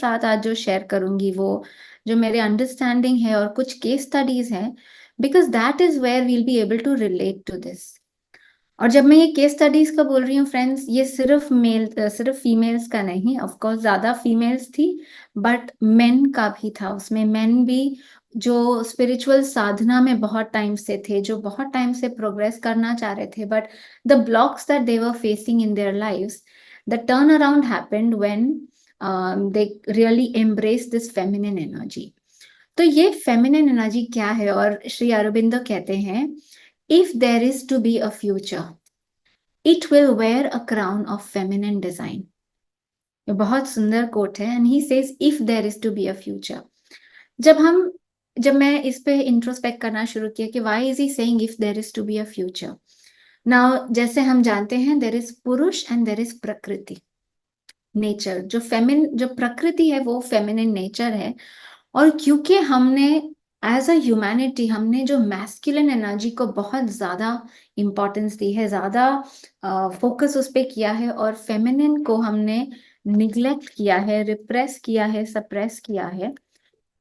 साथ आज जो शेयर करूंगी वो जो मेरे अंडरस्टैंडिंग है और कुछ केस स्टडीज हैं, because that is where we'll be able to relate to this. और जब मैं ये केस स्टडीज का बोल रही हूँ फ्रेंड्स, ये सिर्फ फीमेल्स का नहीं, ऑफ कोर्स ज्यादा फीमेल्स थी, बट मेन का भी था उसमें। मेन भी जो स्पिरिचुअल साधना में बहुत टाइम से थे, जो बहुत टाइम से प्रोग्रेस करना चाह रहे थे, but the blocks that they were facing in their lives, the turn around happened when they really embrace this feminine energy. तो ये फेमिनिन एनर्जी क्या है? और श्री अरबिंदो कहते हैं, if there is to be a future, it will wear a crown of feminine design। ये बहुत सुंदर कोट है। And he says if there is to be a future. जब मैं इस पे इंट्रोस्पेक्ट करना शुरू किया कि why is he saying if there is to be a future. Now जैसे हम जानते हैं, there is purusha and there is prakriti, nature. जो प्रकृति है वो फेमिनिन नेचर है। और क्योंकि हमने एज अ ह्यूमैनिटी हमने जो मैस्कुलिन एनर्जी को बहुत ज्यादा इंपॉर्टेंस दी है, ज्यादा फोकस उस पे किया है, और फेमिनिन को हमने निग्लेक्ट किया है, रिप्रेस किया है, सप्रेस किया है,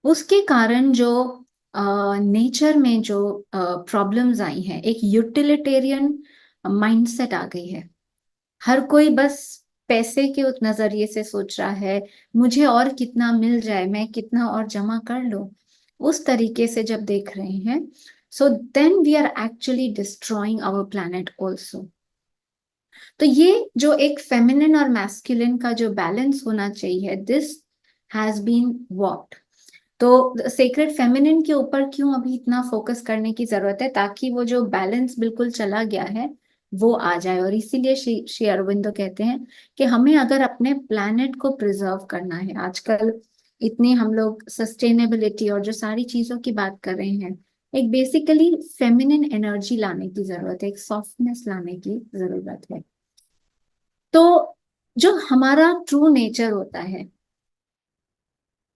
उसके कारण जो नेचर में जो प्रॉब्लम्स आई हैं, एक यूटिलिटेरियन माइंडसेट आ गई है। हर कोई बस पैसे के उस नजरिए से सोच रहा है, मुझे और कितना मिल जाए, मैं कितना और जमा कर लूं, उस तरीके से जब देख रहे हैं, so then we are actually destroying our planet also. तो ये जो एक फेमिनिन और मैस्कुलिन का जो बैलेंस होना चाहिए, दिस हैज बीन वॉट। तो सेक्रेड फेमिनिन के ऊपर क्यों अभी इतना फोकस करने की जरूरत है? ताकि वो जो बैलेंस बिल्कुल चला गया है वो आ जाए। और इसीलिए श्री अरविंदो कहते हैं कि हमें अगर अपने प्लैनेट को प्रिजर्व करना है, आजकल इतनी हम लोग सस्टेनेबिलिटी और जो सारी चीजों की बात कर रहे हैं, एक बेसिकली फेमिनिन एनर्जी लाने की जरूरत है, एक सॉफ्टनेस लाने की जरूरत है। तो जो हमारा ट्रू नेचर होता है,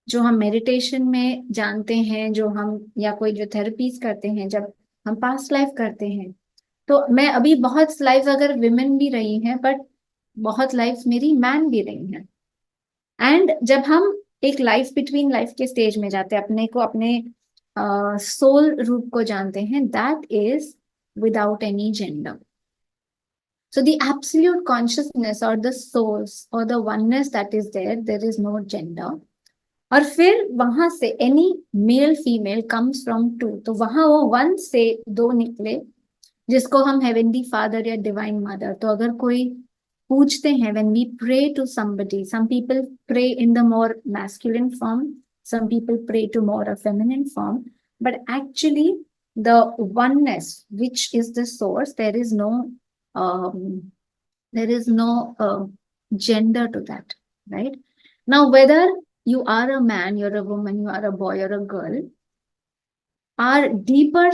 जो हम मेडिटेशन में जानते हैं, जो हम या कोई जो थेरेपीज करते हैं, जब हम पास्ट लाइफ करते हैं, तो मैं अभी बहुत लाइफ अगर विमेन भी रही हैं, बट बहुत लाइफ मेरी मैन भी रही हैं। एंड जब हम एक लाइफ बिटवीन लाइफ के स्टेज में जाते हैं, अपने को अपने सोल रूप को जानते हैं, that is without any gender. So the absolute consciousness or the source or the oneness that is there is no gender। और फिर वहां से any male female comes from two, तो वहां वो वन से दो निकले, जिसको हम हेवनली फादर या डिवाइन मदर। तो अगर कोई पूछते हैं, when we pray to somebody, some people pray in the more masculine form, some people pray to more a feminine form, but actually the oneness which is the source, there is no gender to that, right? Now whether you are a man, you're a woman, you are a boy or a girl, our deeper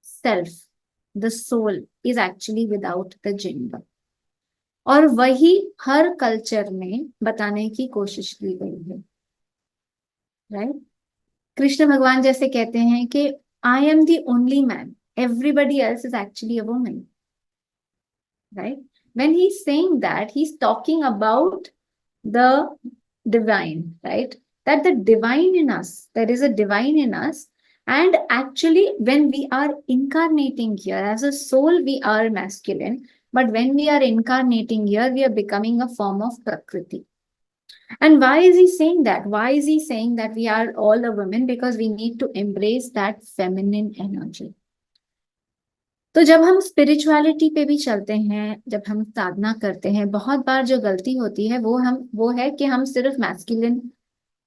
self, the soul, is actually without the gender। और वही हर culture में बताने की कोशिश की गई है, right? Krishna भगवान जैसे कहते हैं कि I am the only man, everybody else is actually a woman, right? When he's saying that, he's talking about the divine, right? That the divine in us, there is a divine in us. And actually, when we are incarnating here as a soul, we are masculine. But when we are incarnating here, we are becoming a form of Prakriti. And why is he saying that? Why is he saying that we are all a woman? Because we need to embrace that feminine energy। तो जब हम spirituality पे भी चलते हैं, जब हम साधना करते हैं, बहुत बार जो गलती होती है वो है कि हम सिर्फ मैस्कुलिन,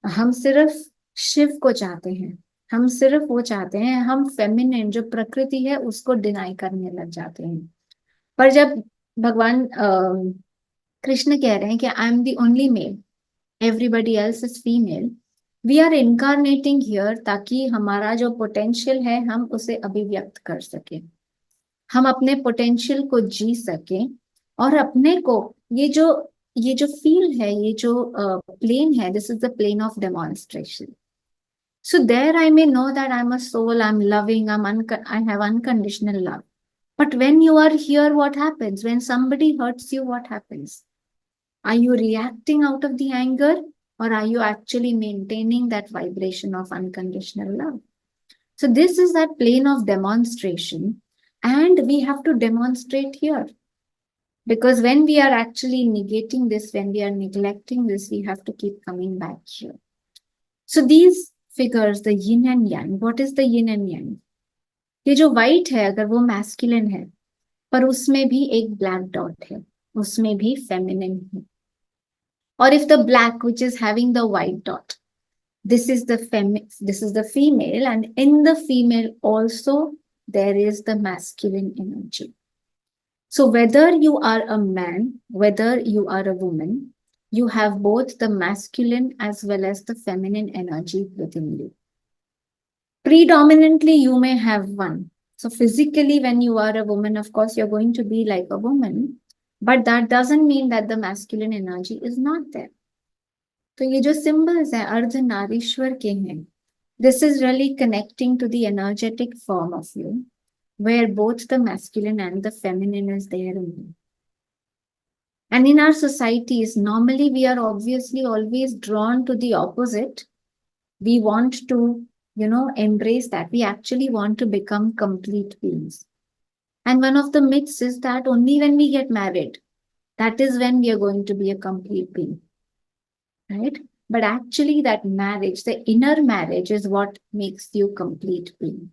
हम सिर्फ शिव को चाहते हैं, हम सिर्फ वो चाहते हैं, हम फेमिनिन जो प्रकृति है उसको डिनाई करने लग जाते हैं। पर जब भगवान कृष्ण कह रहे हैं कि I am the only male, everybody else is female, we are incarnating here, ताकि हमारा जो पोटेंशियल है हम उसे अभिव्यक्त कर सके, हम अपने पोटेंशियल को जी सकें, और अपने को ये जो फील है, ये जो प्लेन है, this is the plane of demonstration. So there I may know that I am a soul, I am loving, I have unconditional love. But when you are here, what happens? When somebody hurts you, what happens? Are you reacting out of the anger, or are you actually maintaining that vibration of unconditional love? So this is that plane of demonstration, and we have to demonstrate here. Because when we are actually negating this, when we are neglecting this, we have to keep coming back here. So these figures, the yin and yang, what is the yin and yang? ये जो white है अगर वो masculine है, पर उसमें भी एक black dot है, उसमें भी feminine है. Or if the black which is having the white dot, this is the female, and in the female also there is the masculine energy. So whether you are a man, whether you are a woman, you have both the masculine as well as the feminine energy within you. Predominantly, you may have one. So physically, when you are a woman, of course, you're going to be like a woman, but that doesn't mean that the masculine energy is not there. तो ये जो symbols हैं अर्धनारीश्वर के हैं, this is really connecting to the energetic form of you, where both the masculine and the feminine is there in you. And in our societies, normally we are obviously always drawn to the opposite. We want to, embrace that. We actually want to become complete beings. And one of the myths is that only when we get married, that is when we are going to be a complete being. Right? But actually that marriage, the inner marriage is what makes you complete being.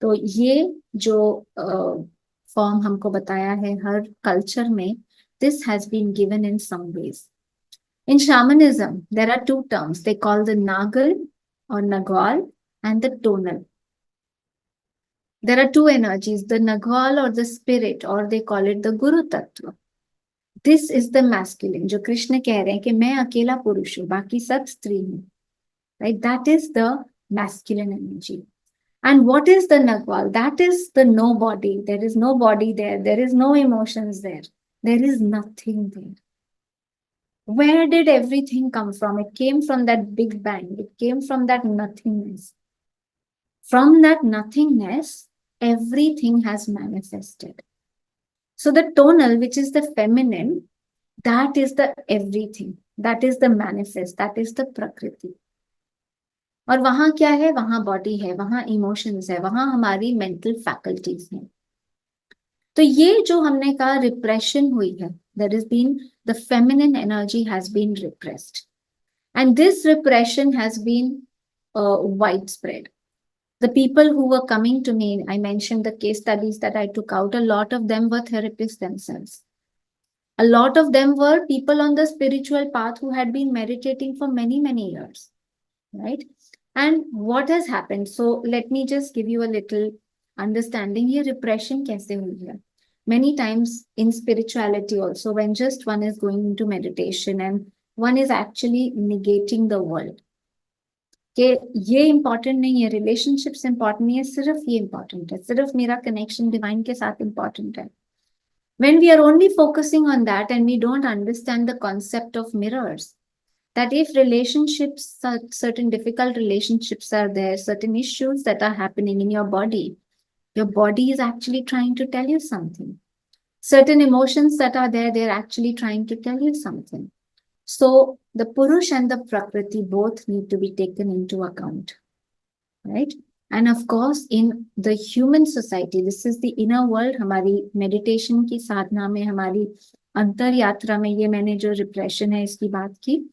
तो ये जो form हमको बताया है हर culture में, this has been given in some ways. In shamanism, there are two terms. They call the nagal or nagal and the tonal. There are two energies, the nagal or the spirit, or they call it the guru tattva. This is the masculine. जो कृष्ण कह रहे हैं कि मैं अकेला पुरुष हूँ, बाकी सब स्त्री हूँ. Right? That is the masculine energy. And what is the nagal? That is the no body. There is no body there. There is no emotions there. There is nothing there. Where did everything come from? It came from that big bang. It came from that nothingness. From that nothingness, everything has manifested. So the tonal, which is the feminine, that is the everything. That is the manifest. That is the prakriti. और वहां क्या है? वहां body है, वहां emotions है, वहां हमारी मेंटल फैकल्टीज हैं. तो ये जो हमने कहा रिप्रेशन हुई है, there has been, the feminine energy has been repressed, and this repression has been widespread. The people who were coming to me, I mentioned the case studies that I took out, a lot of them were therapists themselves. A lot of them were people on the spiritual path who had been meditating for many, many years, right? And what has happened? So let me just give you a little understanding here. Repression kaise hui hai? Many times in spirituality also, when just one is going into meditation and one is actually negating the world. कि ये important नहीं है, relationships important नहीं है, सिर्फ ये important है, सिर्फ मेरा connection divine के साथ important है. When we are only focusing on that and we don't understand the concept of mirrors, that if relationships, certain difficult relationships are there, certain issues that are happening in your body is actually trying to tell you something. Certain emotions that are there, they're actually trying to tell you something. So the Purush and the Prakriti both need to be taken into account, right? And of course, in the human society, this is the inner world. हमारी meditation की साधना में, हमारी अंतर यात्रा में, ये मैंने जो repression है इसकी बात की.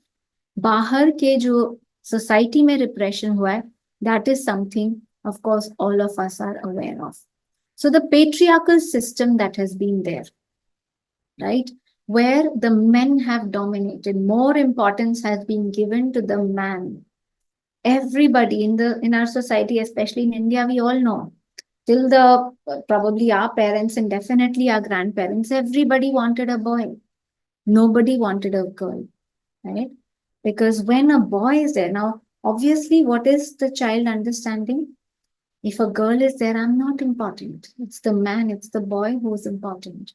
बाहर के जो society में repression हुआ है, that is something, of course, all of us are aware of. So the patriarchal system that has been there, right, where the men have dominated, more importance has been given to the man. Everybody in our society, especially in India, we all know, till the probably our parents and definitely our grandparents, everybody wanted a boy. Nobody wanted a girl, right? Because when a boy is there, now obviously what is the child understanding? If a girl is there, I'm not important. It's the man, it's the boy who is important.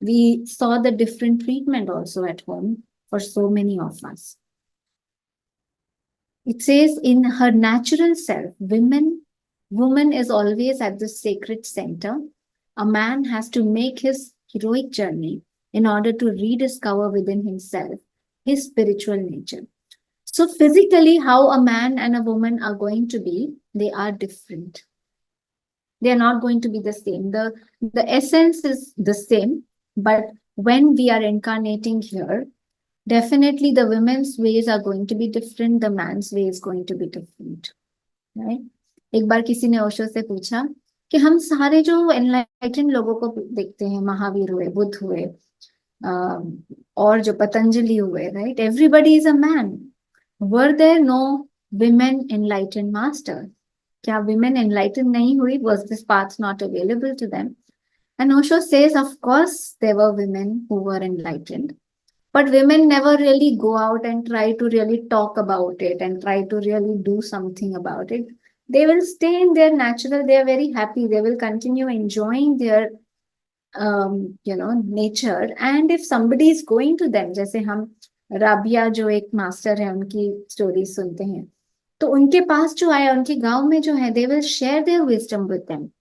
We saw the different treatment also at home for so many of us. It says in her natural self, woman is always at the sacred center. A man has to make his heroic journey in order to rediscover within himself his spiritual nature. So physically, how a man and a woman are going to be, they are different. They are not going to be the same. The essence is the same, but when we are incarnating here, definitely the women's ways are going to be different, the man's way is going to be different, right? एक बार किसी ने ओशो से पूछा कि हम सारे जो enlightened लोगों को देखते हैं, महावीर हुए, बुद्ध हुए, और जो पतंजलि हुए, right, everybody is a man. Were there no women enlightened master? क्या विमेन एनलाइटेंड नहीं हुई? Was this path not available to them? And Osho says, of course, there were women who were enlightened, but women never really go out and try to really talk about it and try to really do something about it. They will stay in their natural, they are very happy, they will continue enjoying their nature. And if somebody is going to them, जैसे हम राबिया जो एक master है उनकी story सुनते हैं, तो उनके पास जो आया, उनके गांव में जो है, they will share their wisdom with them.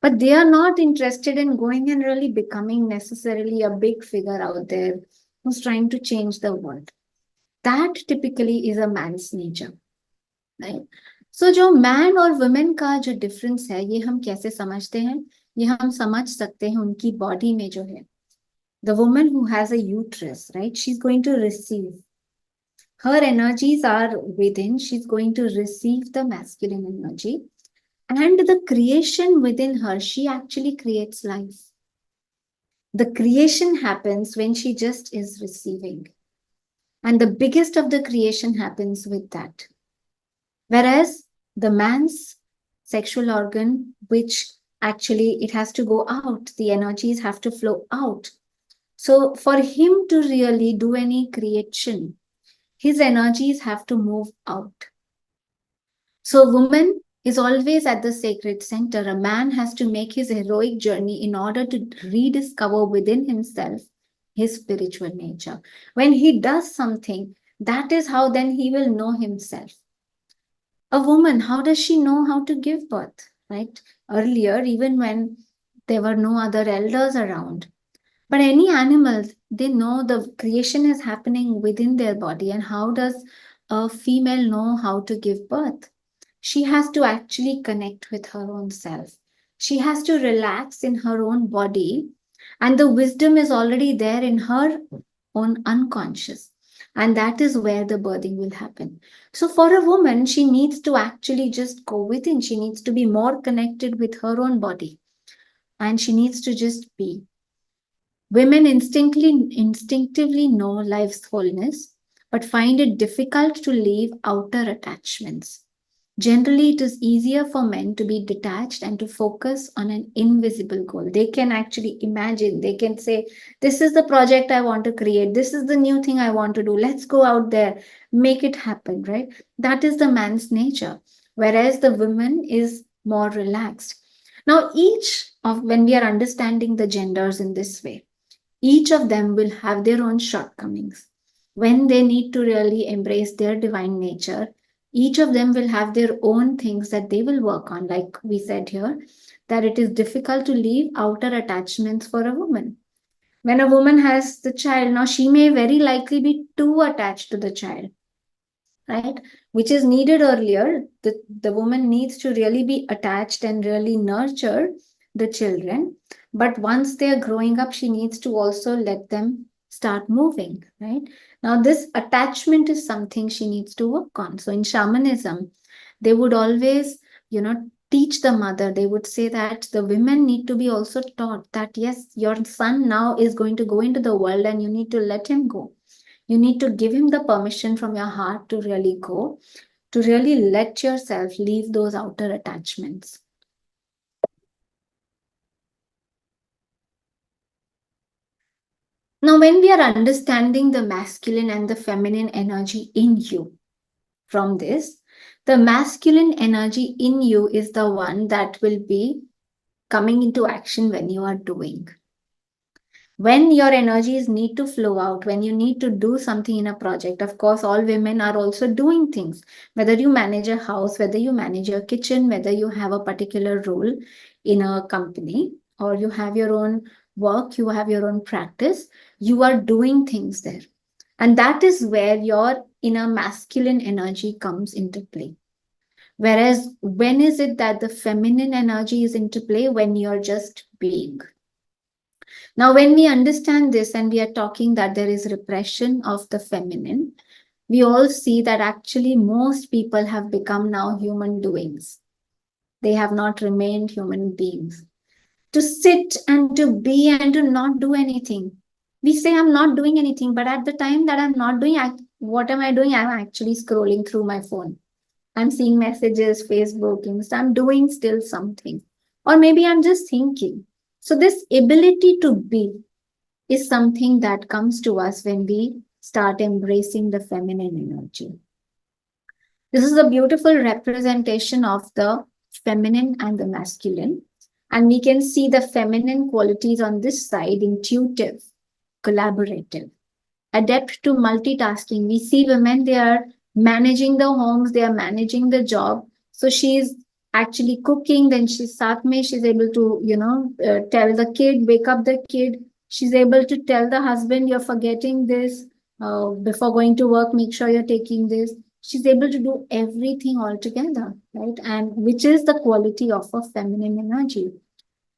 But they are not interested in going and really becoming necessarily a big figure out there who's trying to change the world. That typically is a man's nature, right? So जो man और women का जो difference है, ये हम कैसे समझते हैं? ये हम समझ सकते हैं उनकी body में जो है. The woman who has a uterus, right? She's going to receive. Her energies are within. She's going to receive the masculine energy. And the creation within her, she actually creates life. The creation happens when she just is receiving. And the biggest of the creation happens with that. Whereas the man's sexual organ, which actually it has to go out, the energies have to flow out. So for him to really do any creation, his energies have to move out. So woman is always at the sacred center. A man has to make his heroic journey in order to rediscover within himself his spiritual nature. When he does something, that is how then he will know himself. A woman, how does she know how to give birth, right? Earlier, even when there were no other elders around, but any animal, they know the creation is happening within their body. And how does a female know how to give birth? She has to actually connect with her own self. She has to relax in her own body, and the wisdom is already there in her own unconscious. And that is where the birthing will happen. So, for a woman, she needs to actually just go within. She needs to be more connected with her own body, and she needs to just be. Women instinctively know life's wholeness, but find it difficult to leave outer attachments. Generally, it is easier for men to be detached and to focus on an invisible goal. They can actually imagine, they can say, this is the project I want to create, this is the new thing I want to do, let's go out there, make it happen, right? That is the man's nature, whereas the woman is more relaxed. Now, when we are understanding the genders in this way, each of them will have their own shortcomings. When they need to really embrace their divine nature, each of them will have their own things that they will work on. Like we said here, that it is difficult to leave outer attachments for a woman. When a woman has the child, now she may very likely be too attached to the child, right? Which is needed earlier. The woman needs to really be attached and really nurture the children. But once they are growing up, she needs to also let them start moving, right? Now, this attachment is something she needs to work on. So in shamanism, they would always, teach the mother. They would say that the women need to be also taught that, yes, your son now is going to go into the world and you need to let him go. You need to give him the permission from your heart to really go, to really let yourself leave those outer attachments. Now, when we are understanding the masculine and the feminine energy in you, from this, the masculine energy in you is the one that will be coming into action when you are doing. When your energies need to flow out, when you need to do something in a project, of course, all women are also doing things. Whether you manage a house, whether you manage your kitchen, whether you have a particular role in a company, or you have your own work, you have your own practice, you are doing things there. And that is where your inner masculine energy comes into play. Whereas, when is it that the feminine energy is into play? When you're just being. Now, when we understand this and we are talking that there is repression of the feminine, we all see that actually most people have become now human doings. They have not remained human beings. To sit and to be and to not do anything. We say, I'm not doing anything, but at the time that I'm not doing, what am I doing? I'm actually scrolling through my phone. I'm seeing messages, Facebook, Insta. I'm doing still something. Or maybe I'm just thinking. So, this ability to be is something that comes to us when we start embracing the feminine energy. This is a beautiful representation of the feminine and the masculine. And we can see the feminine qualities on this side: intuitive, collaborative, adept to multitasking. We see women, they are managing the homes, they are managing the job. So she's actually cooking, then she's satme, she's able to, tell the kid, wake up the kid. She's able to tell the husband, you're forgetting this. Before going to work, make sure you're taking this. She's able to do everything all together, right? And which is the quality of a feminine energy: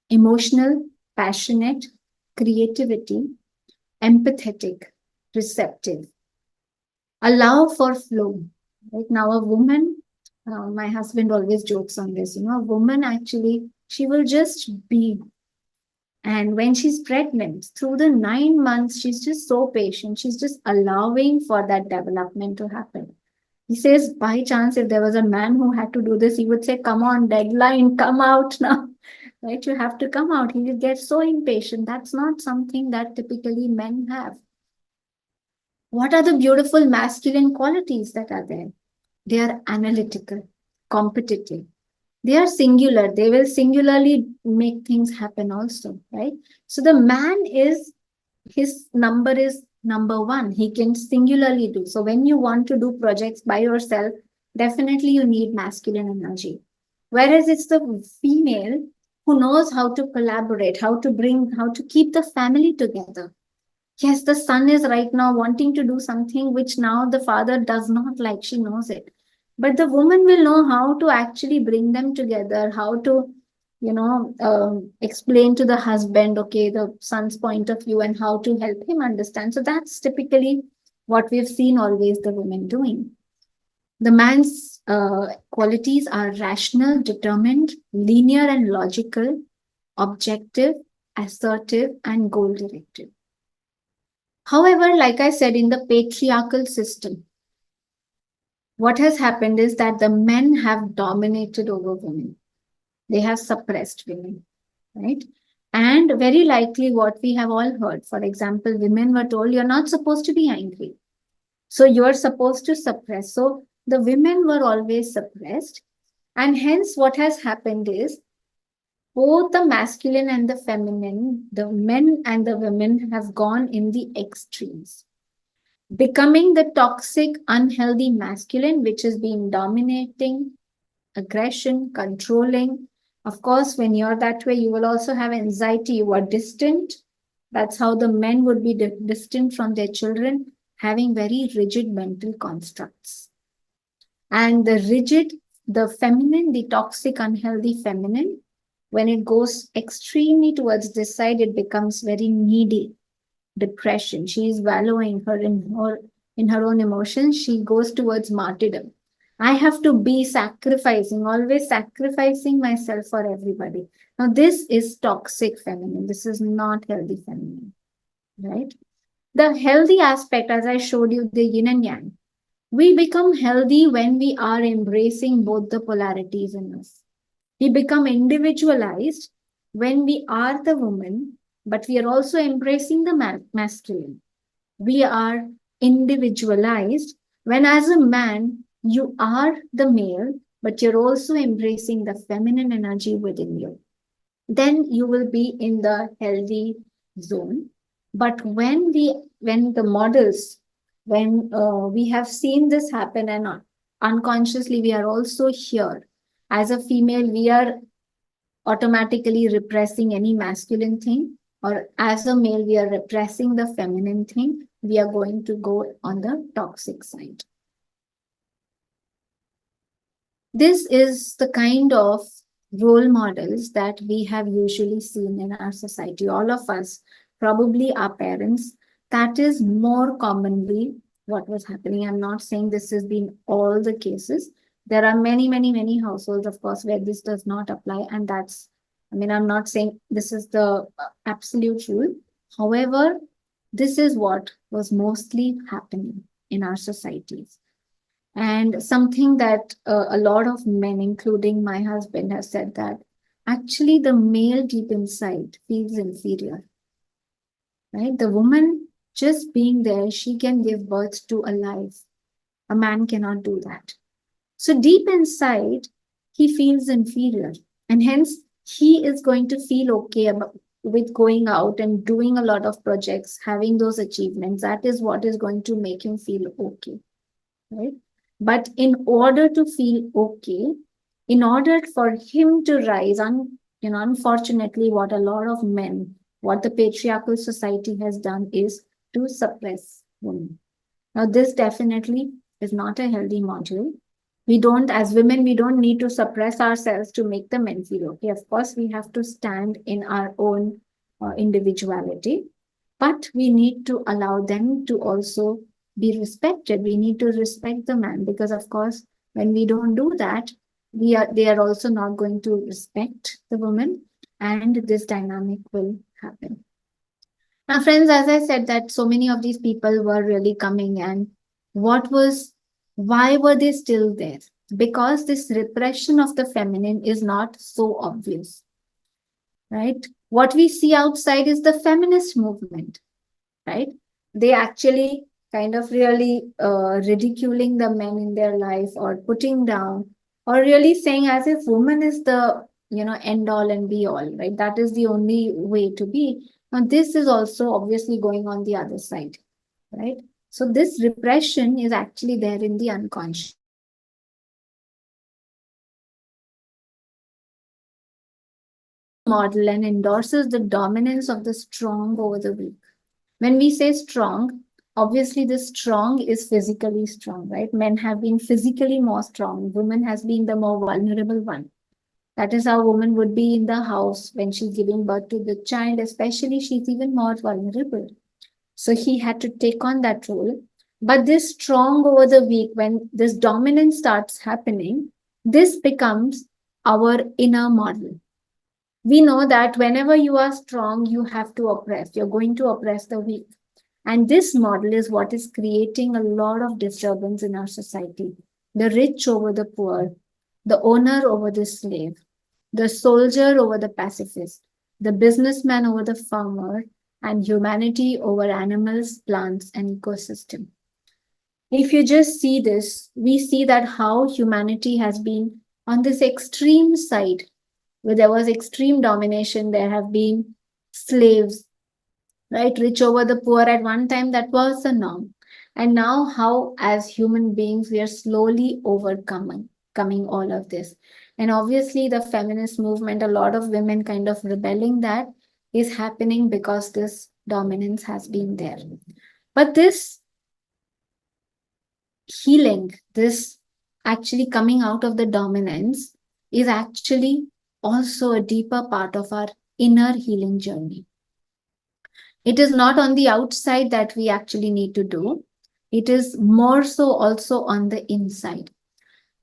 emotional, passionate, creativity, empathetic, receptive, allow for flow. Right now, a woman, my husband always jokes on this, a woman actually, she will just be. And when she's pregnant, through the 9 months, she's just so patient. She's just allowing for that development to happen. He says, by chance, if there was a man who had to do this, he would say, come on, deadline, come out now. Right? You have to come out. He will get so impatient. That's not something that typically men have. What are the beautiful masculine qualities that are there? They are analytical, competitive. They are singular. They will singularly make things happen also, right? So the man is, his number is number one. He can singularly do. So when you want to do projects by yourself, definitely you need masculine energy. Whereas it's the female who knows how to collaborate, how to keep the family together. Yes, the son is right now wanting to do something which now the father does not like. She knows it. But the woman will know how to actually bring them together, how to, explain to the husband, okay, the son's point of view and how to help him understand. So that's typically what we've seen always the women doing. The man's qualities are rational, determined, linear and logical, objective, assertive, and goal directed. However, like I said, in the patriarchal system, what has happened is that the men have dominated over women. They have suppressed women, right? And very likely what we have all heard, for example, women were told, you're not supposed to be angry. So you're supposed to suppress. So the women were always suppressed. And hence what has happened is both the masculine and the feminine, the men and the women have gone in the extremes, becoming the toxic, unhealthy masculine, which has been dominating, aggression, controlling. Of course, when you're that way, you will also have anxiety. You are distant. That's how the men would be distant from their children, having very rigid mental constructs. And the feminine, the toxic, unhealthy feminine, when it goes extremely towards this side, it becomes very needy, depression. She is wallowing in her own emotions. She goes towards martyrdom. I have to be sacrificing, always sacrificing myself for everybody. Now, this is toxic feminine. This is not healthy feminine, right? The healthy aspect, as I showed you, the yin and yang, we become healthy when we are embracing both the polarities in us. We become individualized when we are the woman, but we are also embracing the masculine. We are individualized when, as a man, you are the male, but you're also embracing the feminine energy within you. Then you will be in the healthy zone. But when the models, when we have seen this happen, and unconsciously we are also here as a female, we are automatically repressing any masculine thing. or as a male, we are repressing the feminine thing, we are going to go on the toxic side. This is the kind of role models that we have usually seen in our society. All of us, probably our parents, that is more commonly what was happening. I'm not saying this has been all the cases. There are many, many, many households, of course, where this does not apply. And that's, I mean, I'm not saying this is the absolute rule. However, this is what was mostly happening in our societies. And something that a lot of men, including my husband, have said that actually the male deep inside feels inferior, right? The woman just being there, she can give birth to a life. A man cannot do that. So deep inside, he feels inferior. And hence, he is going to feel okay with going out and doing a lot of projects, having those achievements. That is what is going to make him feel okay, right? But in order to feel okay, in order for him to rise, unfortunately, what a lot of men, what the patriarchal society has done is to suppress women. Now, this definitely is not a healthy model. We don't, as women, we don't need to suppress ourselves to make the men feel okay. Of course, we have to stand in our own individuality, but we need to allow them to also be respected. We need to respect the man because, of course, when we don't do that, they are also not going to respect the woman, and this dynamic will happen. Now, friends, as I said, that so many of these people were really coming, and why were they still there? Because this repression of the feminine is not so obvious, right? What we see outside is the feminist movement, right? They actually kind of really ridiculing the men in their life or putting down or really saying as if woman is the end all and be all, right? That is the only way to be. Now this is also obviously going on the other side, right? So this repression is actually there in the unconscious model and endorses the dominance of the strong over the weak. When we say strong, obviously the strong is physically strong, right? Men have been physically more strong. Women has been the more vulnerable one. That is how woman would be in the house when she's giving birth to the child, especially she's even more vulnerable. So he had to take on that role. But this strong over the weak, when this dominance starts happening, this becomes our inner model. We know that whenever you are strong, you have to oppress. You're going to oppress the weak. And this model is what is creating a lot of disturbance in our society. The rich over the poor, the owner over the slave, the soldier over the pacifist, the businessman over the farmer, and humanity over animals, plants, and ecosystem. If you just see this, we see that how humanity has been on this extreme side, where there was extreme domination, there have been slaves, right? Rich over the poor at one time, that was the norm. And now, how as human beings, we are slowly coming all of this. And obviously, the feminist movement, a lot of women kind of rebelling that is happening because this dominance has been there. But this healing, this actually coming out of the dominance, is actually also a deeper part of our inner healing journey. It is not on the outside that we actually need to do. It is more so also on the inside.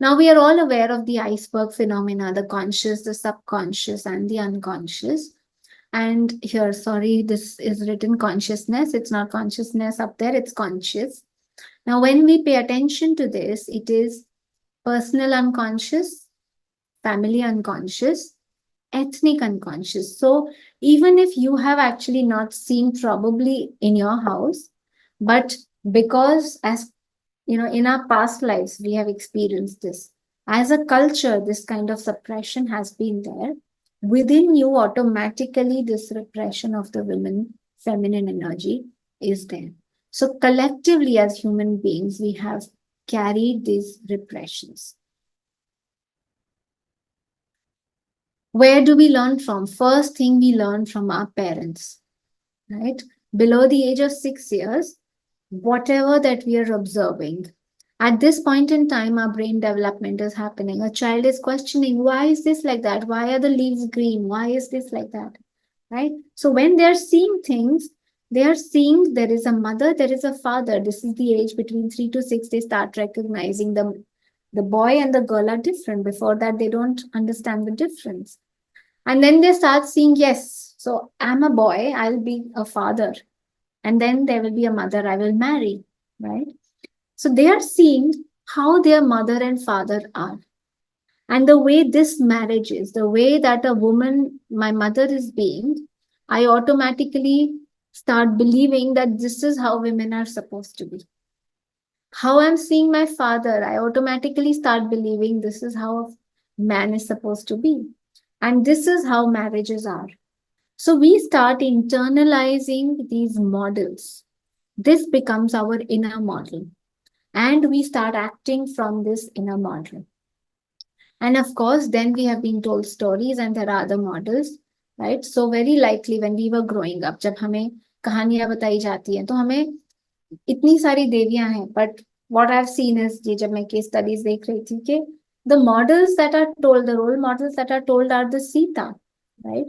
Now, we are all aware of the iceberg phenomena, the conscious, the subconscious, and the unconscious. And here, sorry, this is written consciousness. It's not consciousness up there, it's conscious. Now, when we pay attention to this, it is personal unconscious, family unconscious, ethnic unconscious. So even if you have actually not seen probably in your house, but because as in our past lives, we have experienced this. As a culture, this kind of suppression has been there. Within you, automatically, this repression of the women, feminine energy is there. So collectively, as human beings, we have carried these repressions. Where do we learn from? First thing we learn from our parents. right? Below the age of 6 years, whatever that we are observing, at this point in time, our brain development is happening. A child is questioning, why is this like that? Why are the leaves green? Why is this like that? Right? So when they are seeing things, they are seeing there is a mother, there is a father. This is the age between 3 to 6. They start recognizing the boy and the girl are different. Before that, they don't understand the difference. And then they start seeing, yes, so I'm a boy, I'll be a father. And then there will be a mother I will marry, right? So they are seeing how their mother and father are. And the way this marriage is, the way that a woman, my mother is being, I automatically start believing that this is how women are supposed to be. How I'm seeing my father, I automatically start believing this is how a man is supposed to be. And this is how marriages are. So we start internalizing these models. This becomes our inner model. And we start acting from this inner model. And of course, then we have been told stories and there are other models, right? So very likely when we were growing up, जब हमें कहानियां बताई जाती हैं तो हमें इतनी सारी देवियां हैं, but what I've seen is ये जब मैं केस स्टडीज देख रही थी कि the models that are told, the role models that are told are the Sita, right?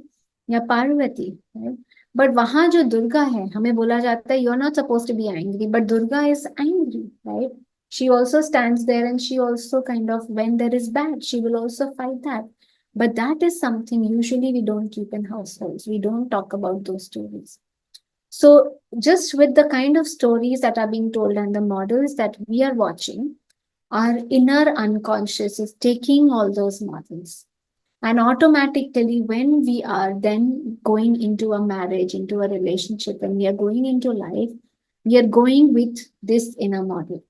या पार्वती, right? But वहां जो दुर्गा है, हमें बोला जाता है you're not supposed to be angry, but Durga is angry, right? She also stands there and she also kind of, when there is bad, she will also fight that. But that is something usually we don't keep in households. We don't talk about those stories. So, just with the kind of stories that are being told and the models that we are watching, our inner unconscious is taking all those models. And automatically, when we are then going into a marriage, into a relationship, when we are going into life, we are going with this inner model.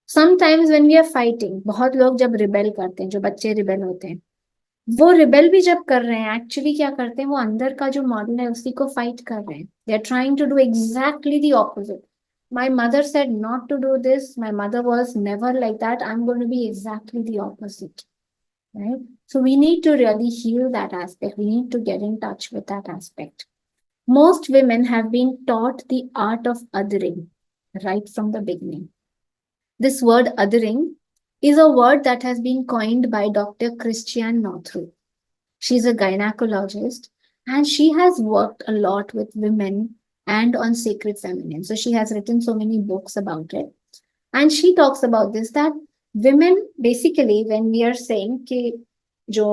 Sometimes when we are fighting, बहुत लोग जब rebel करते हैं, जो बच्चे rebel होते हैं, वो रिबेल भी जब कर रहे हैं, एक्चुअली क्या करते हैं, वो अंदर का जो मॉडल है उसी को फाइट कर रहे हैं. They are trying to do exactly the opposite. My mother said not to do this. My mother was never like that. I'm going to be exactly the opposite. Right? So we need to really heal that aspect. We need to get in touch with that aspect. Most women have been taught the art of othering right from the beginning. This word othering is a word that has been coined by Dr. Christiane Northrup. She's a gynecologist and she has worked a lot with women and on sacred feminine. So she has written so many books about it. And she talks about this that women basically, when we are saying कि जो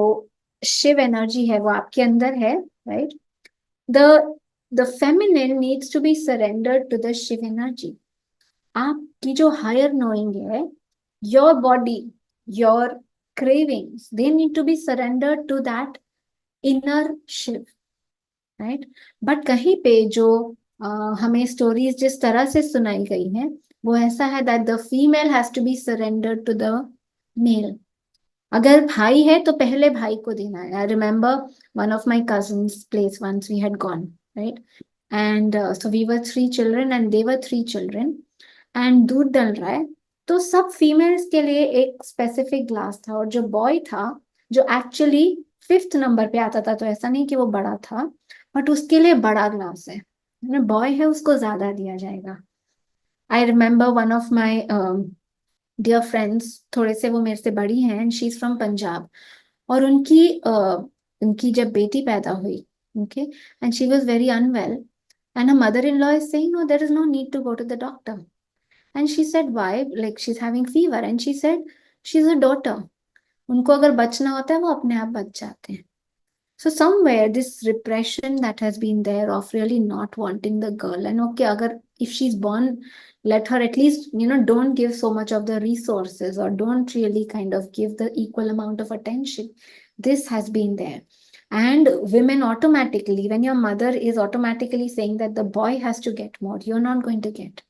Shiv energy है वो आपके अंदर है, right? The feminine needs to be surrendered to the Shiv energy. आपकी जो higher knowing है, your body, your cravings, they need to be surrendered to that inner Shiv, right? But कहीं पे जो हमें स्टोरीज जिस तरह से सुनाई गई हैं, वो ऐसा है that the female has to be surrendered to the male. अगर भाई है तो पहले भाई को देना है. I remember one of my cousins' place once we had gone, right? And so we were 3 children and they were 3 children. And दूध डल रहा है, तो सब फीमेल्स के लिए एक स्पेसिफिक ग्लास था और जो बॉय था, जो एक्चुअली 5th नंबर पे आता था, तो ऐसा नहीं कि वो बड़ा था, बट उसके लिए बड़ा ग्लास है, बॉय है उसको ज्यादा दिया जाएगा. I remember one of my dear friends, थोड़े से वो मेरे से बड़ी हैं and she is from Punjab. और उनकी जब बेटी पैदा हुई, okay, and she was very unwell and her mother-in-law is saying no, there is no need to go to the doctor. And she said, why? Like she's having fever. And she said, she's a daughter. उनको अगर बचना होता है वो अपने आप बच जाते हैं. So somewhere this repression that has been there of really not wanting the girl, and okay, agar if she's born, let her at least, don't give so much of the resources or don't really kind of give the equal amount of attention. This has been there. And women automatically, when your mother is automatically saying that the boy has to get more, you're not going to get.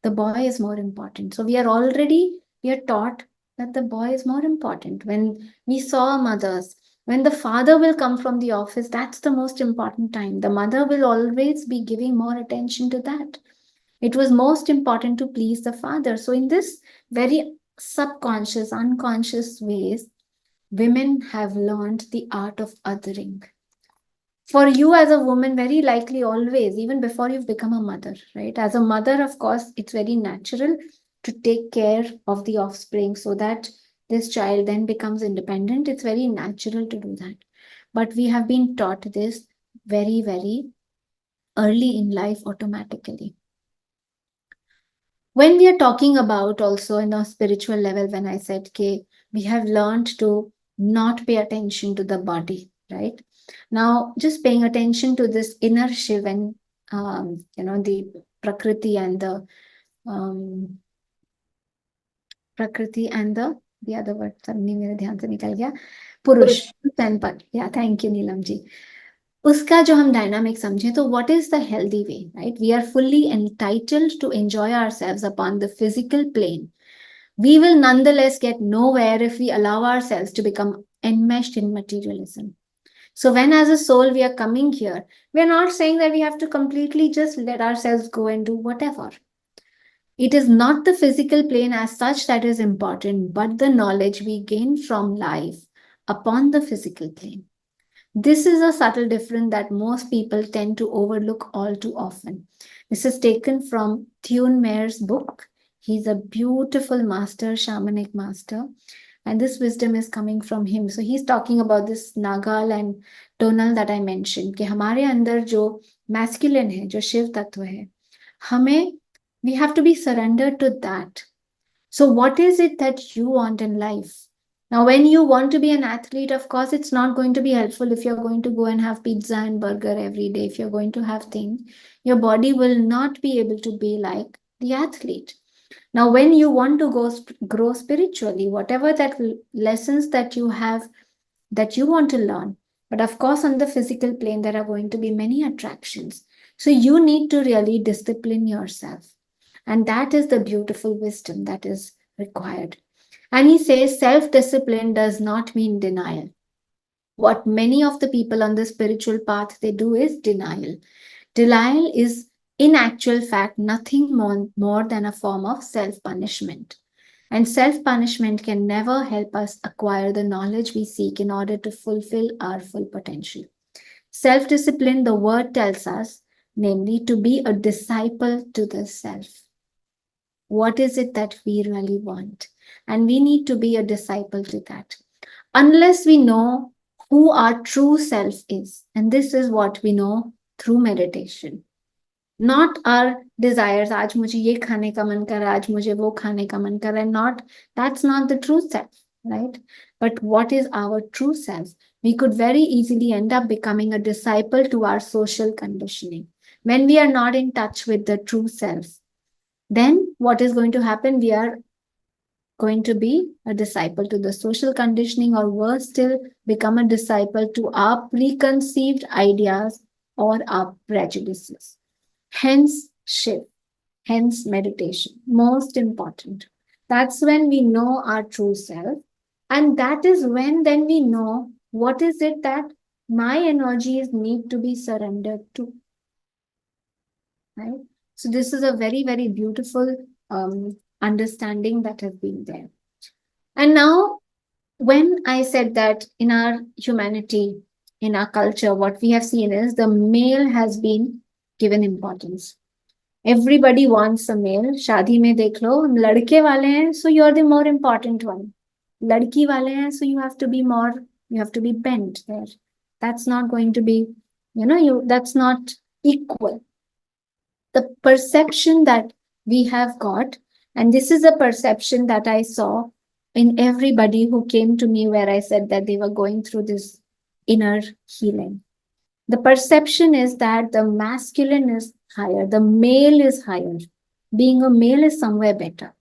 The boy is more important. So we are taught that the boy is more important. When we saw mothers, when the father will come from the office, that's the most important time. The mother will always be giving more attention to that. It was most important to please the father. So in this very subconscious, unconscious ways, women have learned the art of othering. For you as a woman, very likely always, even before you've become a mother, right? As a mother, of course, it's very natural to take care of the offspring so that this child then becomes independent. It's very natural to do that. But we have been taught this very, very early in life automatically. When we are talking about also in a spiritual level, when I said, okay, we have learned to not pay attention to the body, right? Now, just paying attention to this inner Shiv and, the Prakriti and um, the other word, suddenly मेरे ध्यान से निकल गया, पुरुष, संपद. Yeah, thank you, Neelam ji. उसका जो हम dynamic समझें तो what is the healthy way, right? We are fully entitled to enjoy ourselves upon the physical plane. We will nonetheless get nowhere if we allow ourselves to become enmeshed in materialism. So when as a soul we are coming here, we are not saying that we have to completely just let ourselves go and do whatever. It is not the physical plane as such that is important, but the knowledge we gain from life upon the physical plane. This is a subtle difference that most people tend to overlook all too often. This is taken from Thune Mayer's book. He's a beautiful master, shamanic master, and this wisdom is coming from him. So he's talking about this nagal and tonal that I mentioned, कि हमारे अंदर जो masculine है, जो शिव तत्व है, हमें we have to be surrendered to that. So what is it that you want in life? Now, when you want to be an athlete, of course, it's not going to be helpful if you're going to go and have pizza and burger every day. If you're going to have things, your body will not be able to be like the athlete. Now, when you want to grow spiritually, whatever that lessons that you have that you want to learn, but of course, on the physical plane, there are going to be many attractions. So you need to really discipline yourself. And that is the beautiful wisdom that is required. And he says self discipline does not mean denial. What many of the people on the spiritual path they do is denial. Denial is in actual fact nothing more than a form of self punishment. And self punishment can never help us acquire the knowledge we seek in order to fulfill our full potential. Self discipline, the word tells us, namely, to be a disciple to the self. What is it that we really want? And we need to be a disciple to that. Unless we know who our true self is, and this is what we know through meditation. Not our desires, आज मुझे ये खाने का मन कर रहा है, आज मुझे वो खाने का मन कर रहा है, not, that's not the true self, right? But what is our true self? We could very easily end up becoming a disciple to our social conditioning. When we are not in touch with the true self, then what is going to happen? We are going to be a disciple to the social conditioning, or worse still, become a disciple to our preconceived ideas or our prejudices. Hence, shift, hence, meditation. Most important. That's when we know our true self. And that is when then we know what is it that my energies need to be surrendered to. Right? So this is a very, very beautiful understanding that has been there. And now, when I said that in our humanity, in our culture, what we have seen is the male has been given importance. Everybody wants a male. शादी में देख लो, लड़के वाले हैं, so you're the more important one. लड़की वाले हैं, so you have to be more, you have to be bent there. That's not going to be, that's not equal. The perception that we have got, and this is a perception that I saw in everybody who came to me where I said that they were going through this inner healing. The perception is that the masculine is higher, the male is higher. Being a male is somewhere better.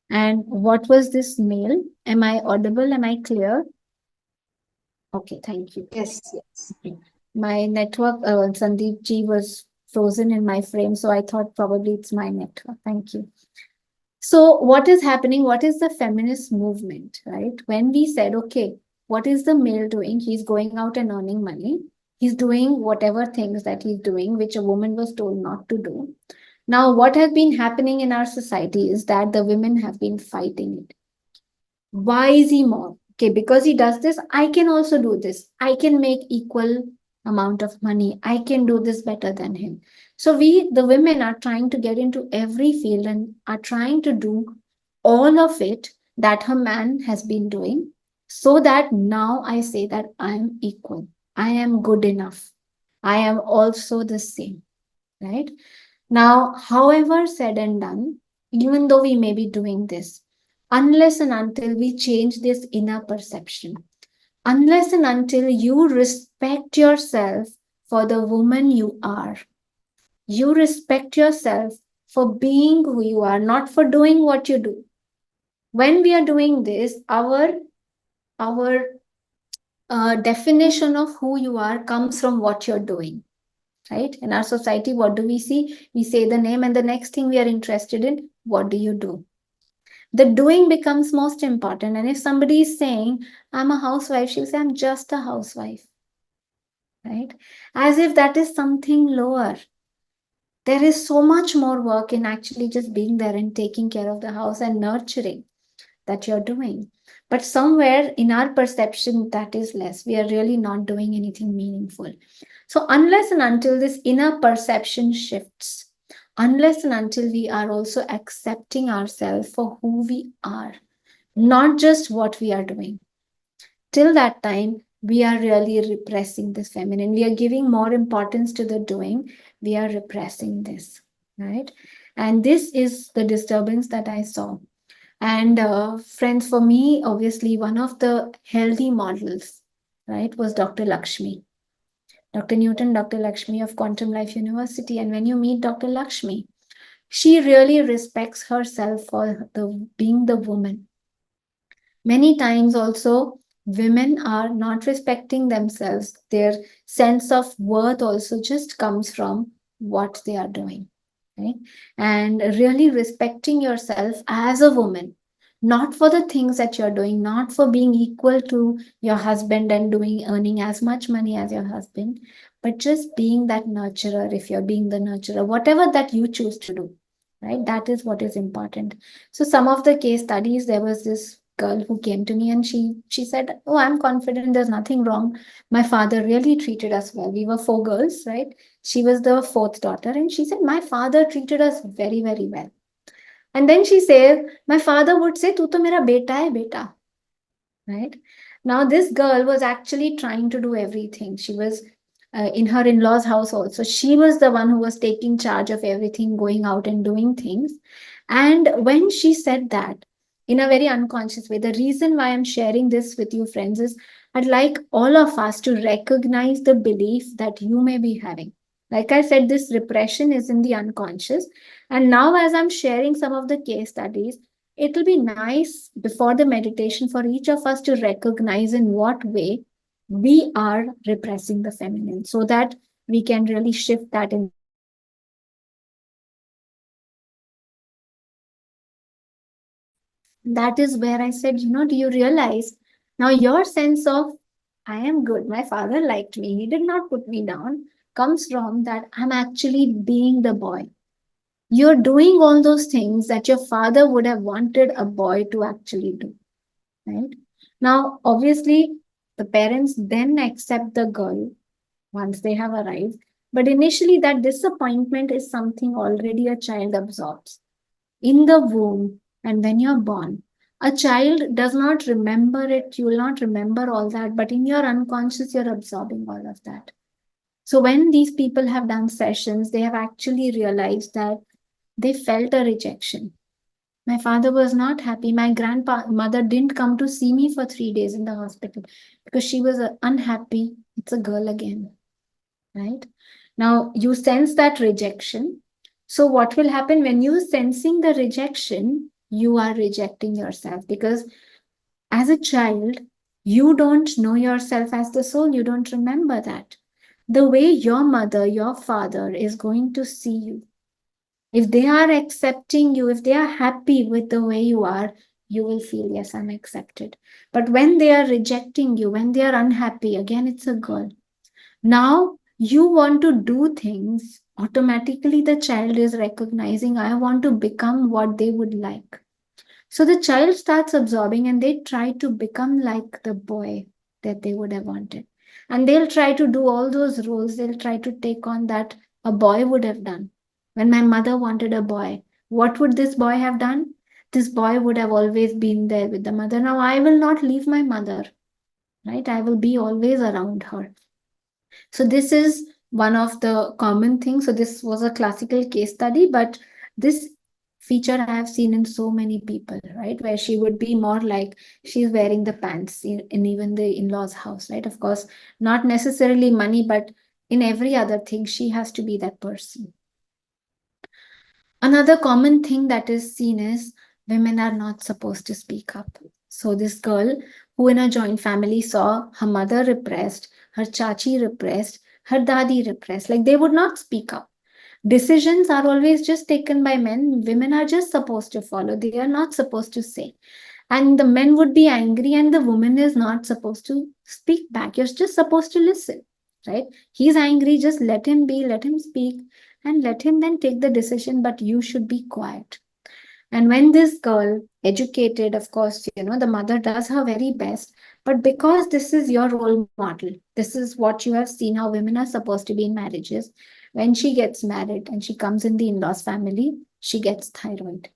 And what was this male? Am I audible? Am I clear? Okay, thank you. Yes, yes. My network, Sandeep ji, was frozen in my frame, so I thought probably it's my network. Thank you. So, what is happening? What is the feminist movement, right? When we said, okay, what is the male doing? He's going out and earning money. He's doing whatever things that he's doing, which a woman was told not to do. Now, what has been happening in our society is that the women have been fighting it. Why is he more? Okay, because he does this, I can also do this. I can make equal amount of money. I can do this better than him. So we, the women, are trying to get into every field and are trying to do all of it that her man has been doing, so that now I say that I am equal. I am good enough. I am also the same, right? Now, however said and done, even though we may be doing this, unless and until we change this inner perception, unless and until you respect yourself for the woman you are, you respect yourself for being who you are, not for doing what you do. When we are doing this, our definition of who you are comes from what you're doing, right? In our society, what do we see? We say the name, and the next thing we are interested in, what do you do? The doing becomes most important. And if somebody is saying, I'm a housewife, she'll say, I'm just a housewife, right? As if that is something lower. There is so much more work in actually just being there and taking care of the house and nurturing that you're doing. But somewhere in our perception, that is less. We are really not doing anything meaningful. So, unless and until this inner perception shifts, unless and until we are also accepting ourselves for who we are, not just what we are doing, till that time, we are really repressing this feminine. We are giving more importance to the doing. We are repressing this, right? And this is the disturbance that I saw. And friends, for me, obviously, one of the healthy models, right, was Dr. Lakshmi. Dr. Newton, Dr. Lakshmi of Quantum Life University. And when you meet Dr. Lakshmi, she really respects herself for the being the woman. Many times also, women are not respecting themselves. Their sense of worth also just comes from what they are doing, right? And really respecting yourself as a woman, not for the things that you're doing, not for being equal to your husband and earning as much money as your husband, but just being that nurturer. If you're being the nurturer, whatever that you choose to do, right? That is what is important. So some of the case studies, there was this girl who came to me and she said, oh, I'm confident, there's nothing wrong. My father really treated us well. We were four girls, right? She was the fourth daughter, and she said, my father treated us very, very well. And then she said, my father would say, tu to mera beta hai, beta, right? Now, this girl was actually trying to do everything. She was in her in law's house also. She was the one who was taking charge of everything, going out and doing things. And when she said that in a very unconscious way, the reason why I'm sharing this with you, friends, is I'd like all of us to recognize the belief that you may be having. Like I said, this repression is in the unconscious. And now, as I'm sharing some of the case studies, it will be nice before the meditation for each of us to recognize in what way we are repressing the feminine, so that we can really shift that in. That is where I said, do you realize now your sense of I am good, my father liked me, he did not put me down, comes from that I'm actually being the boy. You're doing all those things that your father would have wanted a boy to actually do, right? Now, obviously, the parents then accept the girl once they have arrived. But initially, that disappointment is something already a child absorbs in the womb and when you're born. A child does not remember it, you will not remember all that, but in your unconscious, you're absorbing all of that. So, when these people have done sessions, they have actually realized that they felt a rejection. My father was not happy. My grandmother didn't come to see me for 3 days in the hospital because she was unhappy. It's a girl again, right? Now you sense that rejection. So what will happen when you sensing the rejection? You are rejecting yourself because as a child, you don't know yourself as the soul. You don't remember that. The way your mother, your father is going to see you, if they are accepting you, if they are happy with the way you are, you will feel, yes, I'm accepted. But when they are rejecting you, when they are unhappy, again, it's a girl. Now you want to do things, automatically the child is recognizing, I want to become what they would like. So the child starts absorbing and they try to become like the boy that they would have wanted. And they'll try to do all those roles. They'll try to take on that a boy would have done. When my mother wanted a boy, what would this boy have done? This boy would have always been there with the mother. Now I will not leave my mother, right? I will be always around her. So this is one of the common things. So this was a classical case study, but this feature I have seen in so many people, right? Where she would be more like she's wearing the pants in even the in-laws' house, right? Of course, not necessarily money, but in every other thing, she has to be that person. Another common thing that is seen is women are not supposed to speak up. So this girl who in a joint family saw her mother repressed, her chachi repressed, her dadi repressed, like they would not speak up. Decisions are always just taken by men. Women are just supposed to follow. They are not supposed to say. And the men would be angry, and the woman is not supposed to speak back. You're just supposed to listen, right? He's angry, just let him be, let him speak, and let him then take the decision, but you should be quiet. And when this girl, educated, of course, the mother does her very best, but because this is your role model, this is what you have seen how women are supposed to be in marriages. When she gets married and she comes in the in laws family, she gets thyroid.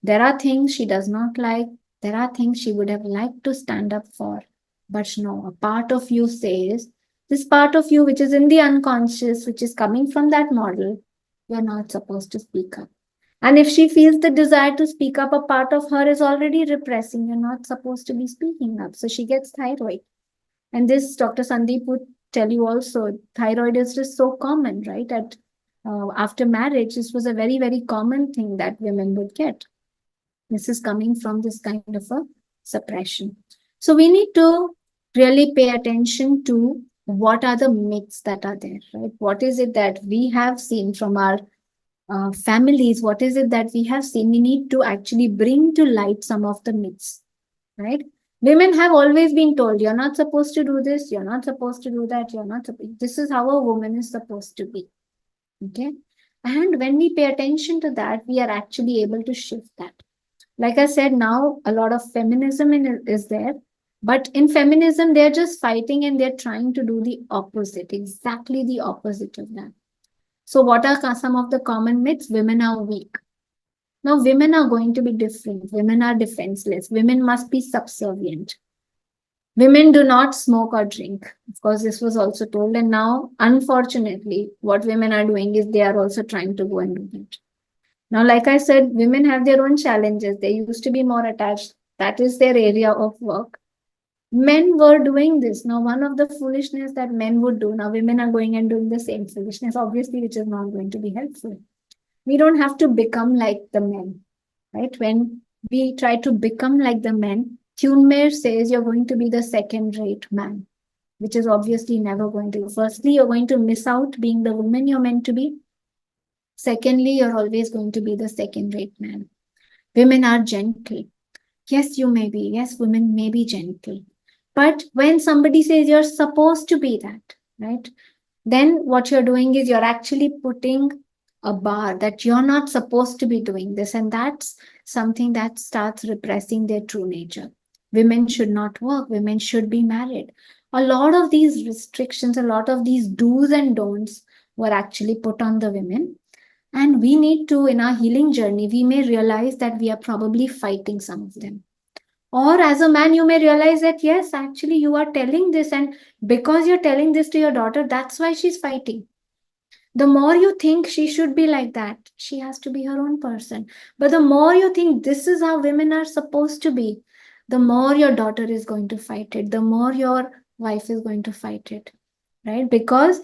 There are things she does not like. There are things she would have liked to stand up for. But no, a part of you says, this part of you, which is in the unconscious, which is coming from that model, you're not supposed to speak up. And if she feels the desire to speak up, a part of her is already repressing. You're not supposed to be speaking up. So she gets thyroid. And this, Dr. Sandeep would tell you also, thyroid is just so common, right? After marriage, this was a very, very common thing that women would get. This is coming from this kind of a suppression. So we need to really pay attention to what are the myths that are there, right? What is it that we have seen from our families? What is it that we have seen? We need to actually bring to light some of the myths, right? Women have always been told, you're not supposed to do this, you're not supposed to do that, you're not supposed. This is how a woman is supposed to be. Okay. And when we pay attention to that, we are actually able to shift that. Like I said, now a lot of feminism is there, but in feminism, they're just fighting and they're trying to do the opposite, exactly the opposite of that. So, what are some of the common myths? Women are weak. Now, women are going to be different. Women are defenseless. Women must be subservient. Women do not smoke or drink. Of course, this was also told. And now, unfortunately, what women are doing is they are also trying to go and do that. Now, like I said, women have their own challenges. They used to be more attached. That is their area of work. Men were doing this. Now, one of the foolishness that men would do, now women are going and doing the same foolishness, obviously, which is not going to be helpful. We don't have to become like the men, right? When we try to become like the men, Thunmeyer says you're going to be the second-rate man, which is obviously never going to. Firstly, you're going to miss out being the woman you're meant to be. Secondly, you're always going to be the second-rate man. Women are gentle. Yes, you may be. Yes, women may be gentle. But when somebody says you're supposed to be that, right? Then what you're doing is you're actually putting a bar that you're not supposed to be doing this. And that's something that starts repressing their true nature. Women should not work. Women should be married. A lot of these restrictions, a lot of these do's and don'ts were actually put on the women. And we need to, in our healing journey, we may realize that we are probably fighting some of them. Or as a man, you may realize that, yes, actually, you are telling this, and because you're telling this to your daughter, that's why she's fighting. The more you think she should be like that, she has to be her own person. But the more you think this is how women are supposed to be, the more your daughter is going to fight it, the more your wife is going to fight it, right? Because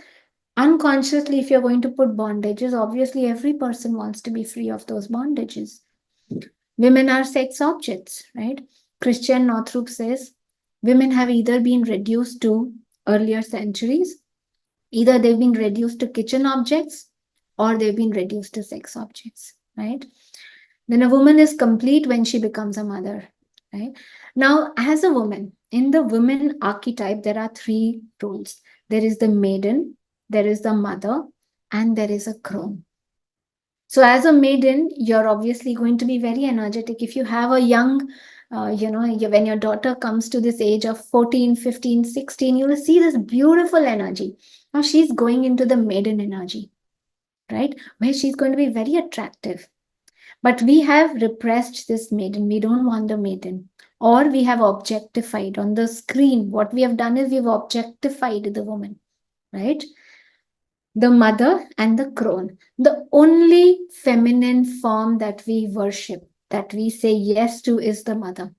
unconsciously, if you're going to put bondages, obviously every person wants to be free of those bondages. Women are sex objects, right? Christian Northrup says women have either been reduced to earlier centuries, either they've been reduced to kitchen objects or they've been reduced to sex objects, right? Then a woman is complete when she becomes a mother, right? Now, as a woman, in the women archetype, there are three roles. There is the maiden, there is the mother, and there is a crone. So, as a maiden, you're obviously going to be very energetic. If you have a young when your daughter comes to this age of 14, 15, 16, you will see this beautiful energy. Now she's going into the maiden energy, right? Where she's going to be very attractive. But we have repressed this maiden. We don't want the maiden. Or we have objectified on the screen. What we have done is we've objectified the woman, right? The mother and the crone. The only feminine form that we worship, that we say yes to, is the mother.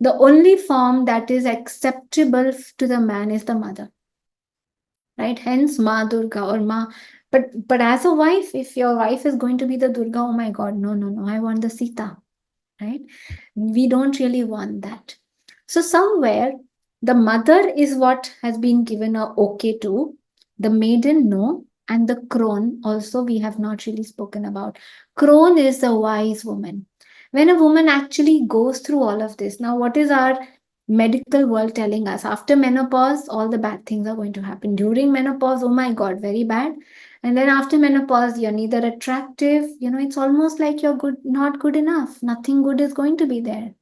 The only form that is acceptable to the man is the mother, right? Hence Ma Durga or Ma. But as a wife, if your wife is going to be the Durga, oh my God, no, no, no, I want the Sita, right? We don't really want that. So somewhere the mother is what has been given a okay to, the maiden no, and the crone also we have not really spoken about. Crone is the wise woman. When a woman actually goes through all of this, now what is our medical world telling us? After menopause, all the bad things are going to happen. During menopause, oh my God, very bad. And then after menopause, you're neither attractive, it's almost like you're good, not good enough. Nothing good is going to be there.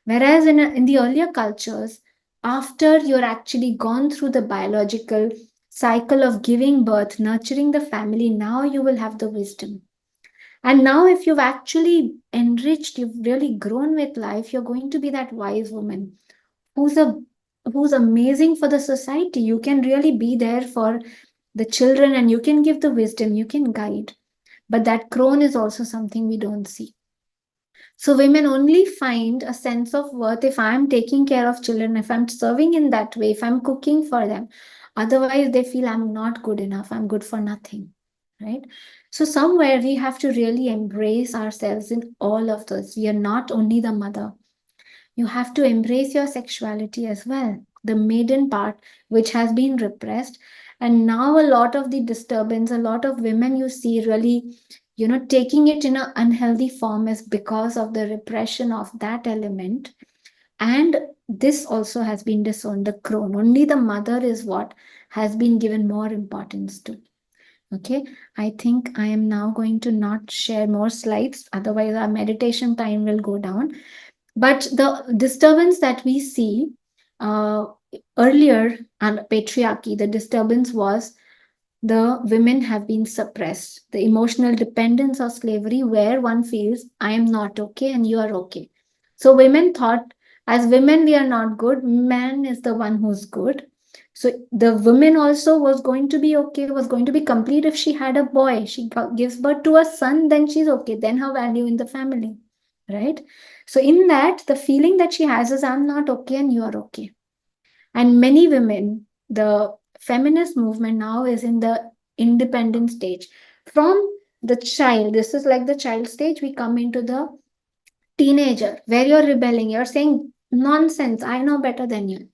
Whereas in the earlier cultures, after you're actually gone through the biological cycle of giving birth, nurturing the family, now you will have the wisdom. And now, if you've actually enriched, you've really grown with life, you're going to be that wise woman who's a who's amazing for the society. You can really be there for the children and you can give the wisdom, you can guide. But that crone is also something we don't see. So women only find a sense of worth if I'm taking care of children, if I'm serving in that way, if I'm cooking for them. Otherwise, they feel I'm not good enough, I'm good for nothing, right? So somewhere we have to really embrace ourselves in all of those. We are not only the mother. You have to embrace your sexuality as well, the maiden part, which has been repressed. And now a lot of the disturbance, a lot of women you see really, taking it in an unhealthy form is because of the repression of that element. And this also has been disowned, the crone. Only the mother is what has been given more importance to. Okay, I think I am now going to not share more slides, otherwise, our meditation time will go down. But the disturbance that we see uh, earlier on patriarchy, the disturbance was the women have been suppressed. The emotional dependence of slavery, where one feels, I am not okay and you are okay. So women thought, as women, we are not good. Man is the one who's good. So the woman also was going to be okay, was going to be complete if she had a boy. She gives birth to a son, then she's okay. Then her value in the family, right? So in that, the feeling that she has is, I'm not okay and you are okay. And many women, the feminist movement now is in the independent stage. From the child, this is like the child stage, we come into the teenager where you're rebelling, you're saying, nonsense, I know better than you.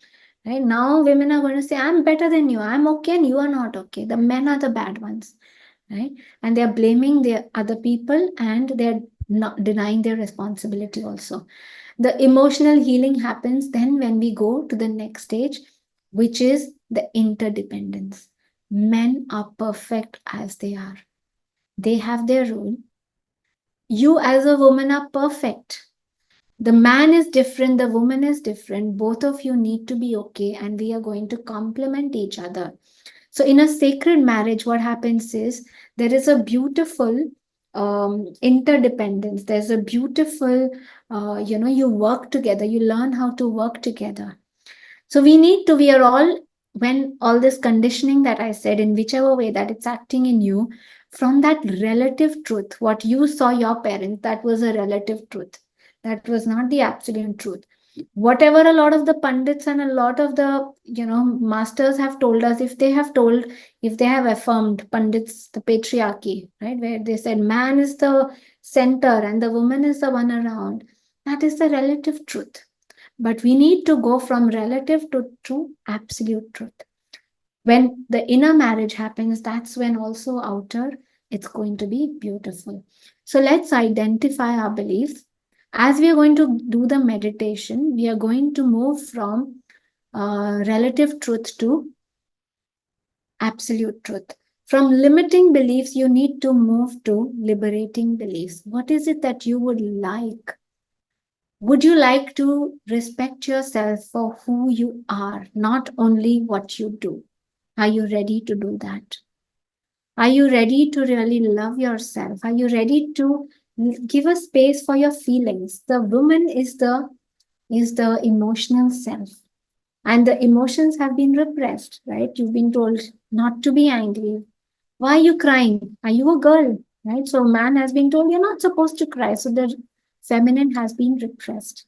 Right now, women are going to say, I'm better than you, I'm okay, and you are not okay. The men are the bad ones, right? And they're blaming the other people and they're not denying their responsibility also. The emotional healing happens then when we go to the next stage, which is the interdependence. Men are perfect as they are, they have their role. You, as a woman, are perfect. The man is different, the woman is different. Both of you need to be okay, and we are going to complement each other. So, in a sacred marriage, what happens is there is a beautiful interdependence. There's a beautiful, you work together, you learn how to work together. So, we are all, when all this conditioning that I said, in whichever way that it's acting in you, from that relative truth, what you saw your parents, that was a relative truth. That was not the absolute truth. Whatever a lot of the pundits and a lot of the masters have told us, if they have affirmed, pundits, the patriarchy, right, where they said man is the center and the woman is the one around, that is the relative truth. But we need to go from relative to absolute truth. When the inner marriage happens, that's when also outer, it's going to be beautiful. So let's identify our beliefs. As we are going to do the meditation, we are going to move from relative truth to absolute truth. From limiting beliefs, you need to move to liberating beliefs. What is it that you would like Would you like to respect yourself for who you are, not only what you do? Are you ready to do that? Are you ready to really love yourself? Are you ready to give a space for your feelings? The woman is the emotional self, and the emotions have been repressed, right? You've been told not to be angry. Why are you crying? Are you a girl? Right? So man has been told you're not supposed to cry. So the feminine has been repressed.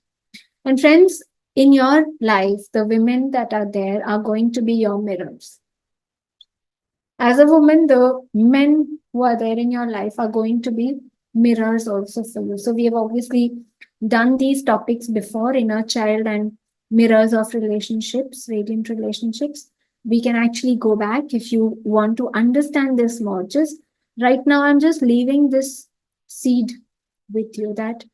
And friends, in your life, the women that are there are going to be your mirrors. As a woman, the men who are there in your life are going to be mirrors also for you. So we have obviously done these topics before, inner child and mirrors of relationships, radiant relationships. We can actually go back if you want to understand this more. Just right now, I'm just leaving this seed with you that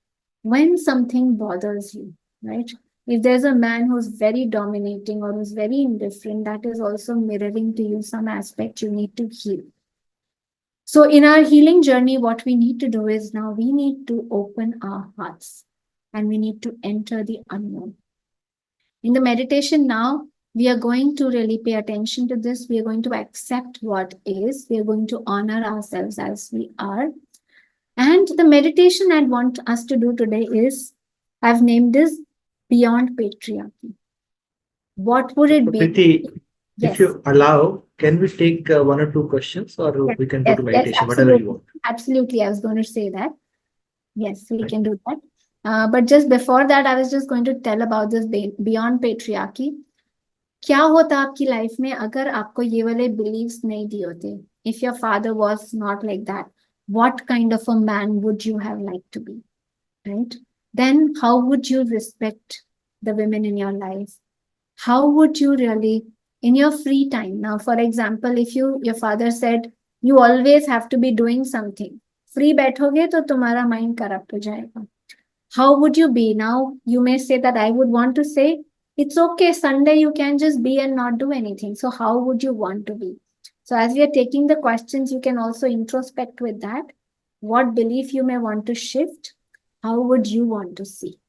when something bothers you, right? If there's a man who's very dominating or who's very indifferent, that is also mirroring to you some aspect you need to heal. So, in our healing journey, what we need to do is now we need to open our hearts and we need to enter the unknown. In the meditation now, we are going to really pay attention to this. We are going to accept what is. We are going to honor ourselves as we are. And the meditation I want us to do today is, I've named this Beyond Patriarchy. What would it So, be? Preeti, if Yes, you allow, can we take one or two questions, or yes, we can go yes, to yes, meditation, whatever you absolutely. want? Absolutely. I was going to say that. Yes, we Right? can do that. But just before that, I was just going to tell about this Beyond Patriarchy. क्या होता आपकी life में अगर आपको ये वाले beliefs नहीं दिए होते? If your father was not like that, what kind of a man would you have liked to be? Right? Then how would you respect the women in your life? How would you really, in your free time? Now, for example, if your father said, you always have to be doing something, free बैठोगे तो तुम्हारा mind corrupt हो जाएगा. How would you be? Now, you may say that I would want to say, it's okay, Sunday you can just be and not do anything. So, how would you want to be? So, as we are taking the questions, you can also introspect with that. What belief you may want to shift? How would you want to see?